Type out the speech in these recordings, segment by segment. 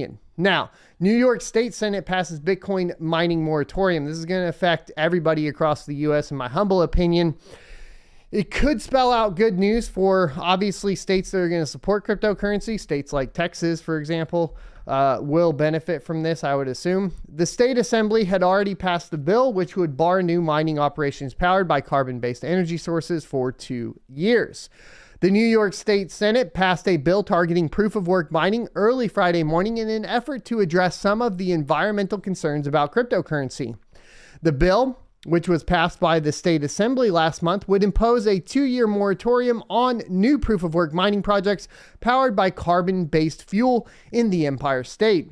opinion. Now, New York State Senate passes Bitcoin mining moratorium. This is going to affect everybody across the U.S. in my humble opinion. It could spell out good news for obviously states that are going to support cryptocurrency. States like Texas, for example, will benefit from this, I would assume. The state assembly had already passed the bill, which would bar new mining operations powered by carbon-based energy sources for 2 years. The New York State Senate passed a bill targeting proof-of-work mining early Friday morning in an effort to address some of the environmental concerns about cryptocurrency. The bill, which was passed by the state assembly last month, would impose a 2-year moratorium on new proof-of-work mining projects powered by carbon-based fuel in the Empire State.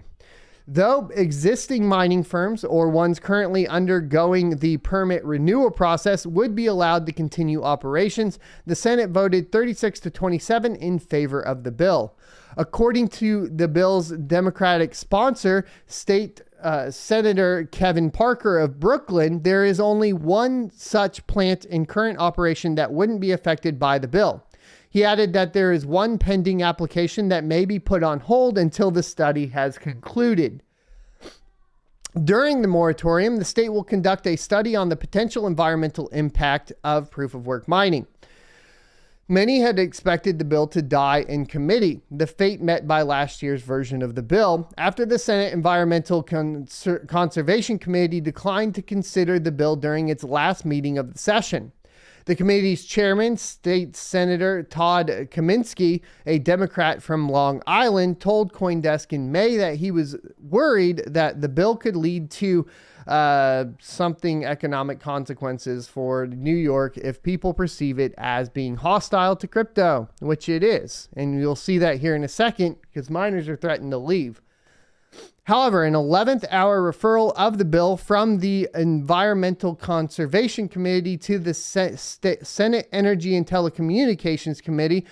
Though existing mining firms or ones currently undergoing the permit renewal process would be allowed to continue operations, the Senate voted 36-27 in favor of the bill. According to the bill's Democratic sponsor, State Senator Kevin Parker of Brooklyn, there is only one such plant in current operation that wouldn't be affected by the bill. He added that there is one pending application that may be put on hold until the study has concluded. During the moratorium, the state will conduct a study on the potential environmental impact of proof-of-work mining. Many had expected the bill to die in committee, the fate met by last year's version of the bill, after the Senate Environmental Conservation Committee declined to consider the bill during its last meeting of the session. The committee's chairman, State Senator Todd Kaminsky, a Democrat from Long Island, told CoinDesk in May that he was worried that the bill could lead to something economic consequences for New York if people perceive it as being hostile to crypto, which it is. And you'll see that here in a second because miners are threatening to leave. However, an 11th hour referral of the bill from the Environmental Conservation Committee to the Senate Energy and Telecommunications Committee,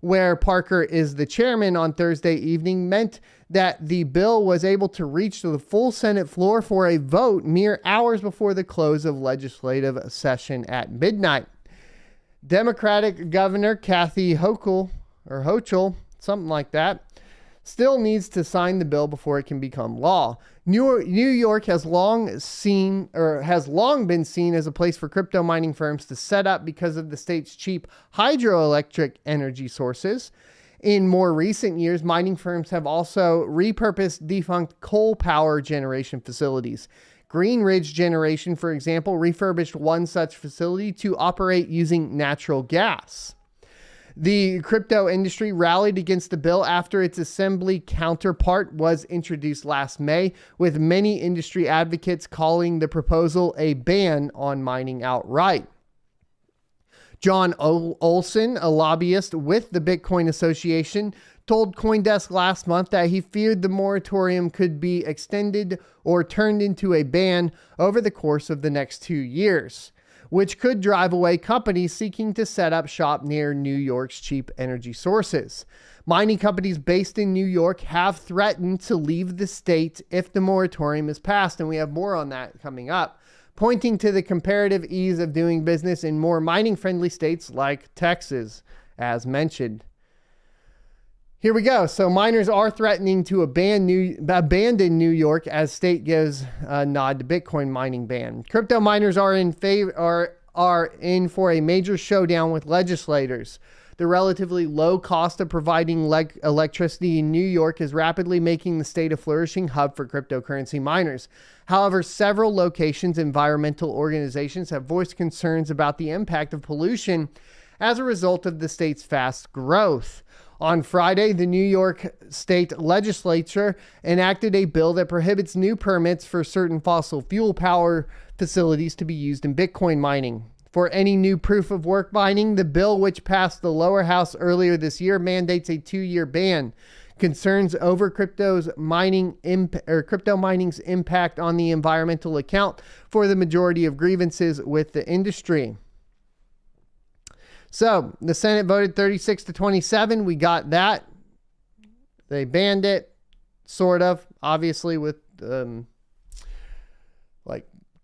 where Parker is the chairman, on Thursday evening, meant that the bill was able to reach the full Senate floor for a vote mere hours before the close of legislative session at midnight. Democratic Governor Kathy Hochul, something like that, still needs to sign the bill before it can become law. New York has long been seen as a place for crypto mining firms to set up because of the state's cheap hydroelectric energy sources. In more recent years, mining firms have also repurposed defunct coal power generation facilities. Green Ridge Generation, for example, refurbished one such facility to operate using natural gas. The crypto industry rallied against the bill after its assembly counterpart was introduced last May, with many industry advocates calling the proposal a ban on mining outright. John Olson, a lobbyist with the Bitcoin Association, told CoinDesk last month that he feared the moratorium could be extended or turned into a ban over the course of the next 2 years, which could drive away companies seeking to set up shop near New York's cheap energy sources. Mining companies based in New York have threatened to leave the state if the moratorium is passed, and we have more on that coming up, pointing to the comparative ease of doing business in more mining-friendly states like Texas, as mentioned. Here we go. So miners are threatening to abandon New York as state gives a nod to Bitcoin mining ban. Crypto miners are in for a major showdown with legislators. The relatively low cost of providing electricity in New York is rapidly making the state a flourishing hub for cryptocurrency miners. However, several locations' environmental organizations have voiced concerns about the impact of pollution as a result of the state's fast growth. On Friday, the New York State Legislature enacted a bill that prohibits new permits for certain fossil fuel power facilities to be used in Bitcoin mining. For any new proof of work mining, the bill, which passed the lower house earlier this year, mandates a 2-year ban. Concerns over crypto mining's impact on the environmental account for the majority of grievances with the industry. So the Senate voted 36-27. We got that. They banned it, sort of, obviously with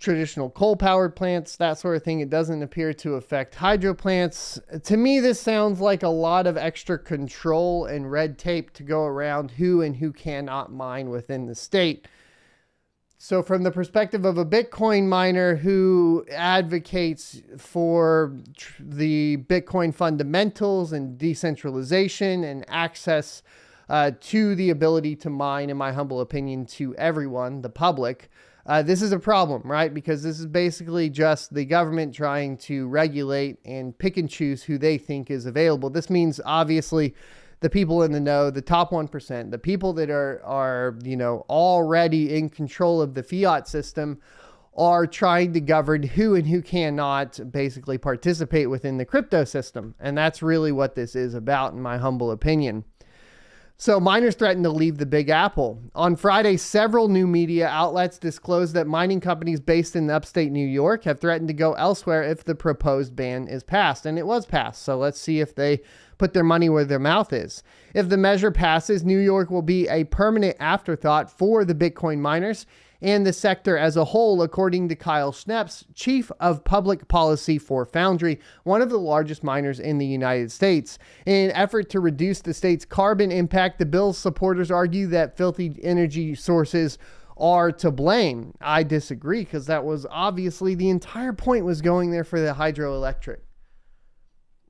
traditional coal-powered plants, that sort of thing. It doesn't appear to affect hydro plants. To me, this sounds like a lot of extra control and red tape to go around who and who cannot mine within the state. So from the perspective of a Bitcoin miner who advocates for the Bitcoin fundamentals and decentralization and access to the ability to mine, in my humble opinion, to everyone, the public, this is a problem, right? Because this is basically just the government trying to regulate and pick and choose who they think is available. This means obviously the people in the know, the top 1%, the people that are already in control of the fiat system are trying to govern who and who cannot basically participate within the crypto system. And that's really what this is about, in my humble opinion. So miners threatened to leave the Big Apple. On Friday, several new media outlets disclosed that mining companies based in upstate New York have threatened to go elsewhere if the proposed ban is passed. And it was passed. So let's see if they put their money where their mouth is. If the measure passes, New York will be a permanent afterthought for the Bitcoin miners and the sector as a whole, according to Kyle Schneps, Chief of Public Policy for Foundry, one of the largest miners in the United States. In an effort to reduce the state's carbon impact, the bill's supporters argue that filthy energy sources are to blame. I disagree, because that was obviously the entire point, was going there for the hydroelectric,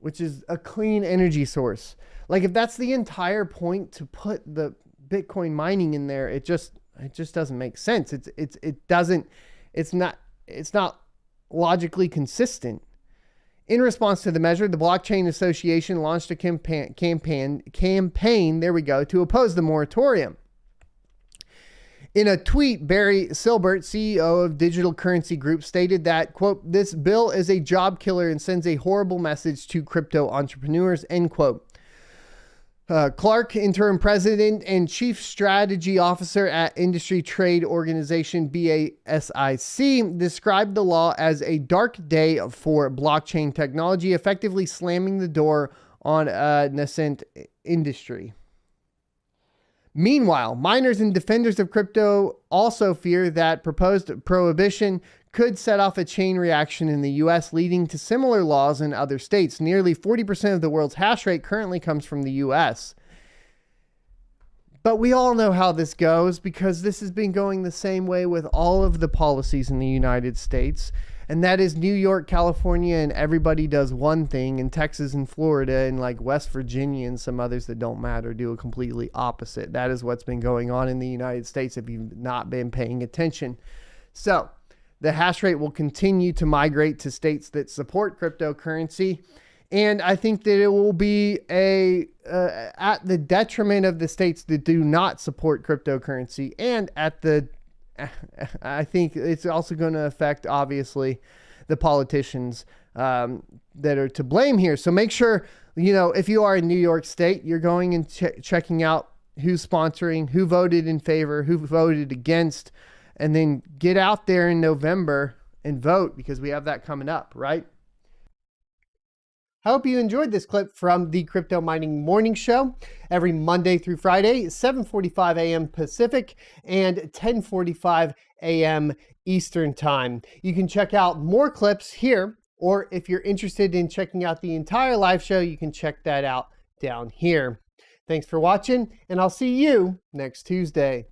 which is a clean energy source. Like, if that's the entire point to put the Bitcoin mining in there, it just doesn't make sense. It's not logically consistent. In response to the measure, the Blockchain Association launched a campaign, there we go, to oppose the moratorium. In a tweet, Barry Silbert, CEO of Digital Currency Group, stated that, quote, "This bill is a job killer and sends a horrible message to crypto entrepreneurs," end quote. Clark, interim president and chief strategy officer at industry trade organization BASIC, described the law as a dark day for blockchain technology, effectively slamming the door on a nascent industry. Meanwhile, miners and defenders of crypto also fear that proposed prohibition could set off a chain reaction in the US, leading to similar laws in other states. Nearly 40% of the world's hash rate currently comes from the US. But we all know how this goes, because this has been going the same way with all of the policies in the United States. And that is New York, California, and everybody does one thing, and Texas and Florida and like West Virginia and some others that don't matter do a completely opposite. That is what's been going on in the United States if you've not been paying attention. So the hash rate will continue to migrate to states that support cryptocurrency. And I think that it will be at the detriment of the states that do not support cryptocurrency, and I think it's also going to affect, obviously, the politicians that are to blame here. So make sure, if you are in New York State, you're going and checking out who's sponsoring, who voted in favor, who voted against, and then get out there in November and vote, because we have that coming up, right? I hope you enjoyed this clip from the Crypto Mining Morning Show every Monday through Friday, 7:45 a.m. Pacific and 10:45 a.m. Eastern Time. You can check out more clips here, or if you're interested in checking out the entire live show, you can check that out down here. Thanks for watching, and I'll see you next Tuesday.